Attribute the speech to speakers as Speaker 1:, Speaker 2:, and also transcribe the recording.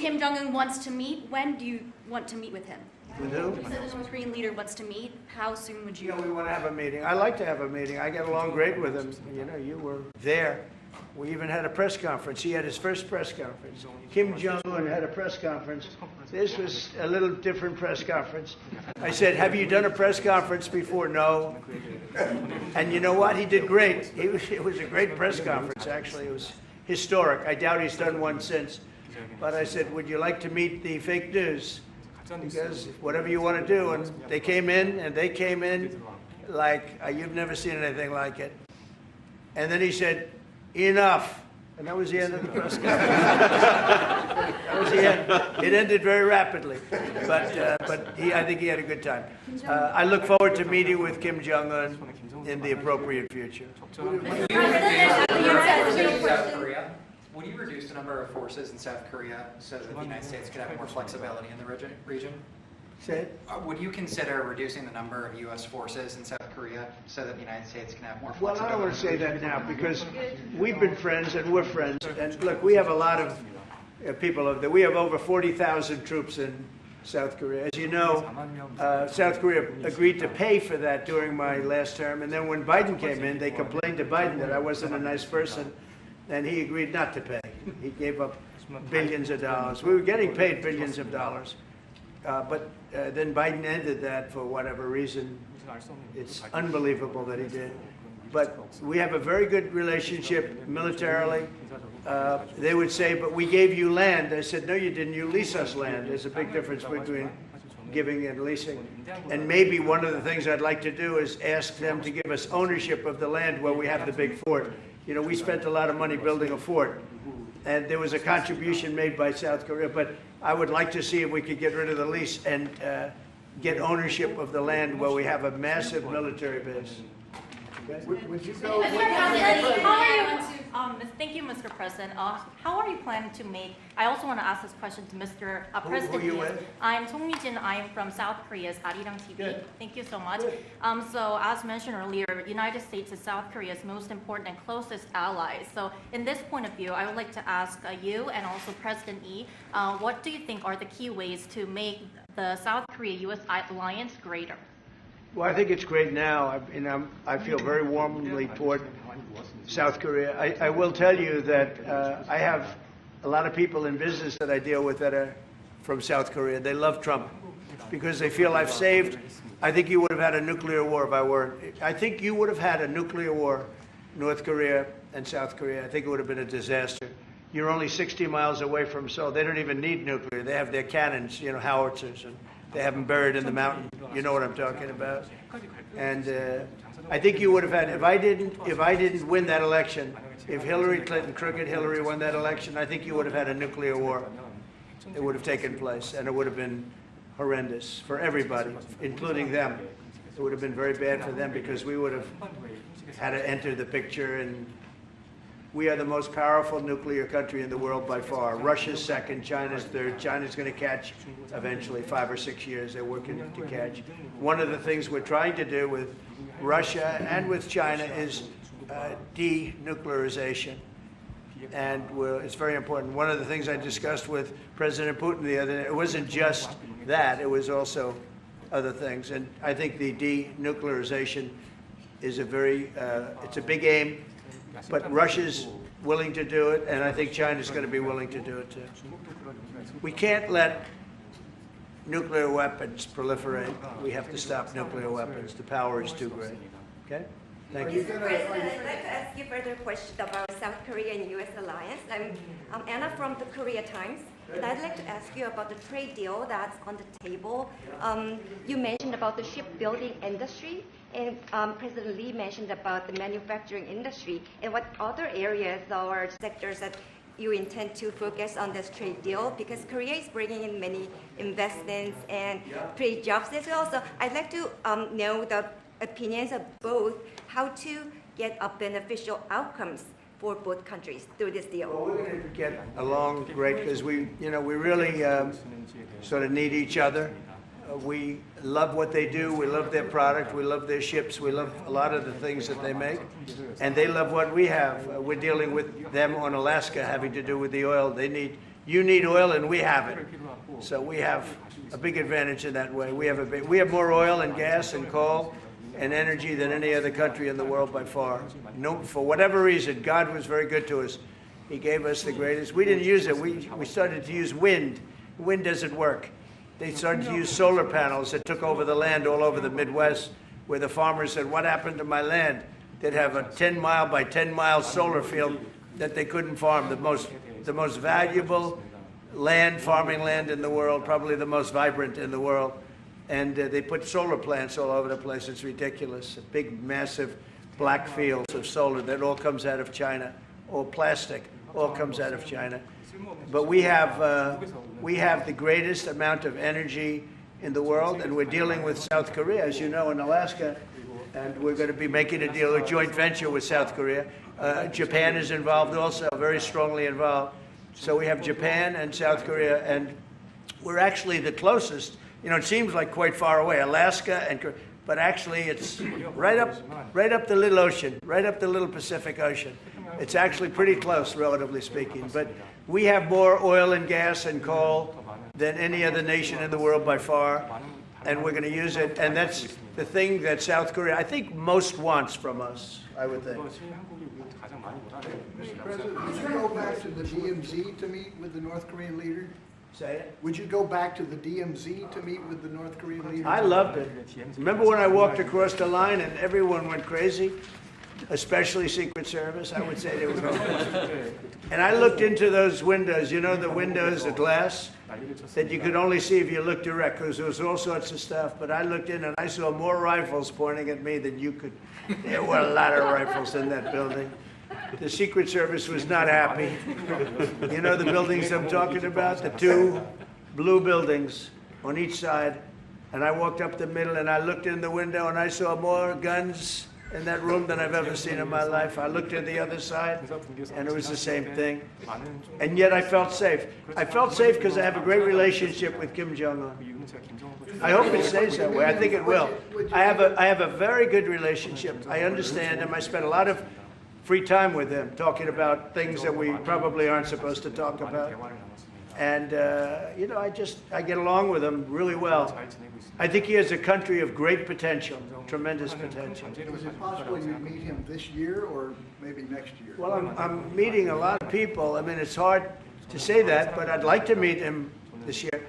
Speaker 1: Kim Jong-un wants to meet. When do you want to meet with him?
Speaker 2: With who?
Speaker 1: You said the North Korean leader wants to meet. How soon would you?
Speaker 2: We want to have a meeting. I like to have a meeting. I get along great with him. You know, you were there. We even had a press conference. He had his first press conference. Kim Jong-un had a press conference. This was a little different press conference. I said, have you done a press conference before? No. And you know what? He did great. It was a great press conference, actually. It was historic. I doubt he's done one since. But I said, would you like to meet the fake news? Because whatever you want to do. And they came in like you've never seen anything like it. And then he said, enough. And that was the end of the press conference. That was the end. It ended very rapidly. But I think he had a good time. I look forward to meeting with Kim Jong-un in the appropriate future.
Speaker 3: Would you reduce the number of forces in South Korea so that the United States could have more flexibility in the region?
Speaker 2: Say it?
Speaker 3: Would you consider reducing the number of U.S. forces in South Korea so that the United States can have more flexibility?
Speaker 2: Well, I don't want to say that now because we've been friends and we're friends. And look, we have a lot of people over there. We have over 40,000 troops in South Korea. As you know, South Korea agreed to pay for that during my last term. And then when Biden came in, they complained to Biden that I wasn't a nice person. And he agreed not to pay. He gave up billions of dollars. We were getting paid billions of dollars. But then Biden ended that for whatever reason. It's unbelievable that he did. But we have a very good relationship militarily. They would say, but we gave you land. I said, no, you didn't. You lease us land. There's a big difference between giving and leasing. And maybe one of the things I'd like to do is ask them to give us ownership of the land where we have the big fort. You know, we spent a lot of money building a fort. And there was a contribution made by South Korea. But I would like to see if we could get rid of the lease and get ownership of the land where we have a massive military base. Okay?
Speaker 4: Would you go?
Speaker 5: Thank you, Mr. President. How are you planning to make? I also want to ask this question to Mr. President.
Speaker 2: Who are you with?
Speaker 5: I'm Jong I am from South Korea's KVII-TV.
Speaker 2: Good.
Speaker 5: Thank you so much.
Speaker 2: Good.
Speaker 5: So as mentioned earlier, United States is South Korea's most important and closest allies. So in this point of view, I would like to ask you and also President Lee, what do you think are the key ways to make the South Korea-U.S. alliance greater?
Speaker 2: Well, I think it's great now. I feel very warmly toward South Korea. I will tell you that I have a lot of people in business that I deal with that are from South Korea. They love Trump because they feel I've saved. I think you would have had a nuclear war if I weren't. I think you would have had a nuclear war, North Korea and South Korea. I think it would have been a disaster. You're only 60 miles away from Seoul. They don't even need nuclear. They have their cannons, you know, howitzers, and they have them buried in the mountain. You know what I'm talking about. And I think you would have had, if I didn't win that election, if Hillary Clinton, crooked Hillary, won that election, I think you would have had a nuclear war. It would have taken place, and it would have been horrendous for everybody, including them. It would have been very bad for them because we would have had to enter the picture, and we are the most powerful nuclear country in the world by far. Russia's second, China's third. China's going to catch eventually, 5 or 6 years. They're working to catch. One of the things we're trying to do with Russia and with China is denuclearization. And it's very important. One of the things I discussed with President Putin the other day, it wasn't just that, it was also other things. And I think the denuclearization is it's a big aim. But Russia's willing to do it, and I think China's going to be willing to do it too. We can't let nuclear weapons proliferate. We have to stop nuclear weapons. The power is too great. Okay? Thank you.
Speaker 4: President, I'd like to ask you further question about South Korea and U.S. alliance. I'm Anna from the Korea Times, and I'd like to ask you about the trade deal that's on the table. You mentioned about the shipbuilding industry, and President Lee mentioned about the manufacturing industry. And what other areas or sectors that you intend to focus on this trade deal? Because Korea is bringing in many investments and create jobs as well. So I'd like to know the opinions of both, how to get a beneficial outcomes for both countries through this deal.
Speaker 2: Well, we're going to get along great because we really sort of need each other. We love what they do. We love their product. We love their ships. We love a lot of the things that they make. And they love what we have. We're dealing with them on Alaska having to do with the oil. They need You need oil and we have it. So we have a big advantage in that way. We have more oil and gas and coal and energy than any other country in the world by far. No, for whatever reason, God was very good to us. He gave us the greatest. We didn't use it. We started to use wind. Wind doesn't work. They started to use solar panels that took over the land all over the Midwest, where the farmers said, what happened to my land? They'd have a 10-mile by 10-mile solar field that they couldn't farm, the most valuable land, farming land in the world, probably the most vibrant in the world. And they put solar plants all over the place. It's ridiculous. Big, massive black fields of solar that all comes out of China, or plastic, all comes out of China. But we have the greatest amount of energy in the world, and we're dealing with South Korea, as you know, in Alaska, and we're going to be making a deal, a joint venture with South Korea. Japan is involved also, very strongly involved. So we have Japan and South Korea, and we're actually the closest. You know, it seems like quite far away, Alaska and Korea, but actually it's right up the little ocean, right up the little Pacific Ocean. It's actually pretty close, relatively speaking. But we have more oil and gas and coal than any other nation in the world by far, and we're going to use it. And that's the thing that South Korea, I think, most wants from us, I would think.
Speaker 6: Mr. President, would you go back to the DMZ to meet with the North Korean leader?
Speaker 2: Say it.
Speaker 6: Would you go back to the DMZ to meet with the North Korean leader?
Speaker 2: I loved it. Remember when I walked across the line and everyone went crazy? Especially Secret Service, I would say they were going. And I looked into those windows, you know, the windows, the glass, that you could only see if you looked direct, because there was all sorts of stuff. But I looked in and I saw more rifles pointing at me than you could. There were a lot of rifles in that building. The Secret Service was not happy. You know the buildings I'm talking about? The two blue buildings on each side. And I walked up the middle and I looked in the window and I saw more guns in that room than I've ever seen in my life. I looked at the other side and it was the same thing. And yet I felt safe. I felt safe because I have a great relationship with Kim Jong-un. I hope it stays that way. I think it will. I have a very good relationship. I understand him. I spent a lot of free time with him, talking about things that we probably aren't supposed to talk about. And, you know, I get along with him really well. I think he has a country of great potential, tremendous potential.
Speaker 6: Is it possible you meet him this year or maybe next year?
Speaker 2: Well, I'm meeting a lot of people. I mean, it's hard to say that, but I'd like to meet him this year.